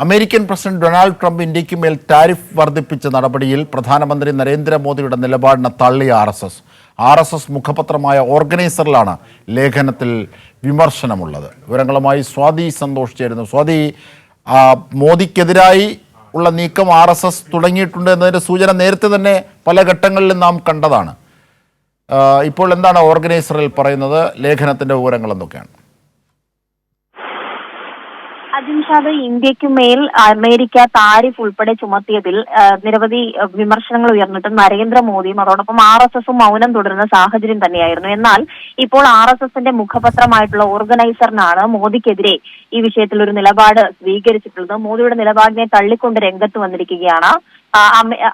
American president Donald Trump ഇന്ത്യക്ക് മേൽ tariff വർദ്ധിപ്പിച്ച നടപടിയിൽ പ്രധാനമന്ത്രി നരേന്ദ്രമോദിയുടെ നിലപാടിനെ തള്ളിയ ആർ എസ് എസ് മുഖപത്രമായ ഓർഗനൈസറിലാണ് ലേഖനത്തിൽ വിമർശനമുള്ളത്. വിവരങ്ങളുമായി സ്വാതി സന്തോഷ് ചേരുന്നു. സ്വാതി, മോദിക്കെതിരായി ഉള്ള നീക്കം RSS തുടങ്ങിയിട്ടുണ്ട് എന്നതിൻ്റെ സൂചന നേരത്തെ തന്നെ പല ഘട്ടങ്ങളിലും നാം കണ്ടതാണ്. ഇപ്പോൾ എന്താണ് ഓർഗനൈസറിൽ പറയുന്നത്? ലേഖനത്തിൻ്റെ വിവരങ്ങൾ എന്തൊക്കെയാണ്? അജിൻഷാദ്, ഇന്ത്യക്ക് മേൽ അമേരിക്ക താരിഫ് ഉൾപ്പെടെ ചുമത്തിയതിൽ നിരവധി വിമർശനങ്ങൾ ഉയർന്നിട്ടും നരേന്ദ്രമോദിയും അതോടൊപ്പം RSSഉം മൗനം തുടരുന്ന സാഹചര്യം തന്നെയായിരുന്നു. എന്നാൽ ഇപ്പോൾ RSSന്റെ മുഖപത്രമായിട്ടുള്ള ഓർഗനൈസറിനാണ് മോദിക്കെതിരെ ഈ വിഷയത്തിൽ ഒരു നിലപാട് സ്വീകരിച്ചിട്ടുള്ളത്. മോദിയുടെ നിലപാടിനെ തള്ളിക്കൊണ്ട് രംഗത്ത് വന്നിരിക്കുകയാണ്.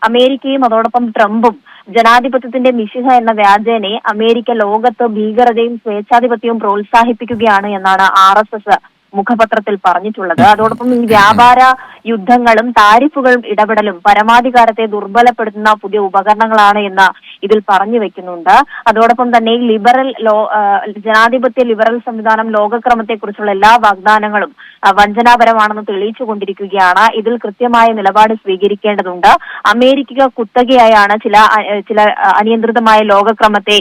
അമേരിക്കയും അതോടൊപ്പം ട്രംപും ജനാധിപത്യത്തിന്റെ മിശിഹ എന്ന വ്യാജേനെ അമേരിക്ക ലോകത്ത് ഭീകരതയും സ്വേച്ഛാധിപത്യവും പ്രോത്സാഹിപ്പിക്കുകയാണ് എന്നാണ് RSS മുഖപത്രത്തിൽ പറഞ്ഞിട്ടുള്ളത്. അതോടൊപ്പം ഈ വ്യാപാര യുദ്ധങ്ങളും താരിഫുകളും ഇടപെടലും പരമാധികാരത്തെ ദുർബലപ്പെടുത്തുന്ന പുതിയ ഉപകരണങ്ങളാണ് എന്ന് ഇതിൽ പറഞ്ഞു വെക്കുന്നുണ്ട്. അതോടൊപ്പം തന്നെ ജനാധിപത്യ ലിബറൽ സംവിധാനം ലോകക്രമത്തെക്കുറിച്ചുള്ള എല്ലാ വാഗ്ദാനങ്ങളും വഞ്ചനാപരമാണെന്ന് തെളിയിച്ചുകൊണ്ടിരിക്കുകയാണ്. ഇതിൽ കൃത്യമായ നിലപാട് സ്വീകരിക്കേണ്ടതുണ്ട്. അമേരിക്ക കുത്തകയായാണ് ചില അനിയന്ത്രിതമായ ലോകക്രമത്തെ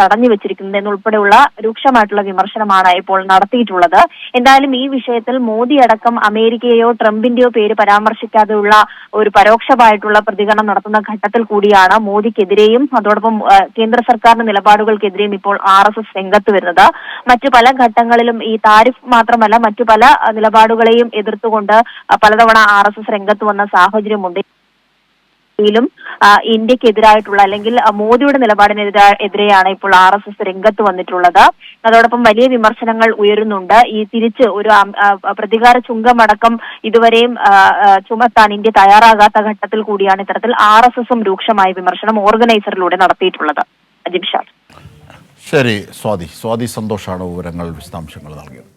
തടഞ്ഞു വെച്ചിരിക്കുന്നത് എന്നുൾപ്പെടെയുള്ള രൂക്ഷമായിട്ടുള്ള വിമർശനമാണ് ഇപ്പോൾ നടത്തിയിട്ടുള്ളത്. എന്തായാലും ഈ വിഷയത്തിൽ മോദി അടക്കം അമേരിക്കയോ ട്രംപിന്റെയോ പേര് പരാമർശിക്കാതെയുള്ള ഒരു പരോക്ഷമായിട്ടുള്ള പ്രതികരണം നടത്തുന്ന ഘട്ടത്തിൽ കൂടിയാണ് മോദിക്കെതിരെയും അതോടൊപ്പം കേന്ദ്ര സർക്കാരിന്റെ നിലപാടുകൾക്കെതിരെയും ഇപ്പോൾ RSS രംഗത്ത് വരുന്നത്. മറ്റു പല ഘട്ടങ്ങളിലും ഈ താരിഫ് മാത്രമല്ല മറ്റു പല നിലപാടുകളെയും എതിർത്തുകൊണ്ട് പലതവണ RSS രംഗത്ത് വന്ന സാഹചര്യമുണ്ട്. ും ഇന്ത്യക്കെതിരായിട്ടുള്ള അല്ലെങ്കിൽ മോദിയുടെ നിലപാടിനെതിരെയാണ് ഇപ്പോൾ RSS രംഗത്ത് വന്നിട്ടുള്ളത്. അതോടൊപ്പം വലിയ വിമർശനങ്ങൾ ഉയരുന്നുണ്ട്. ഈ തിരിച്ച് ഒരു പ്രതികാര ചുങ്കമടക്കം ഇതുവരെയും ചുമത്താൻ ഇന്ത്യ തയ്യാറാകാത്ത ഘട്ടത്തിൽ കൂടിയാണ് ഇത്തരത്തിൽ RSSഉം രൂക്ഷമായ വിമർശനം ഓർഗനൈസറിലൂടെ നടത്തിയിട്ടുള്ളത്. അജിംഷാദ്. ശരി, സ്വാതി സന്തോഷാണ് വിവരങ്ങൾ വിശദാംശങ്ങൾ നൽകിയത്.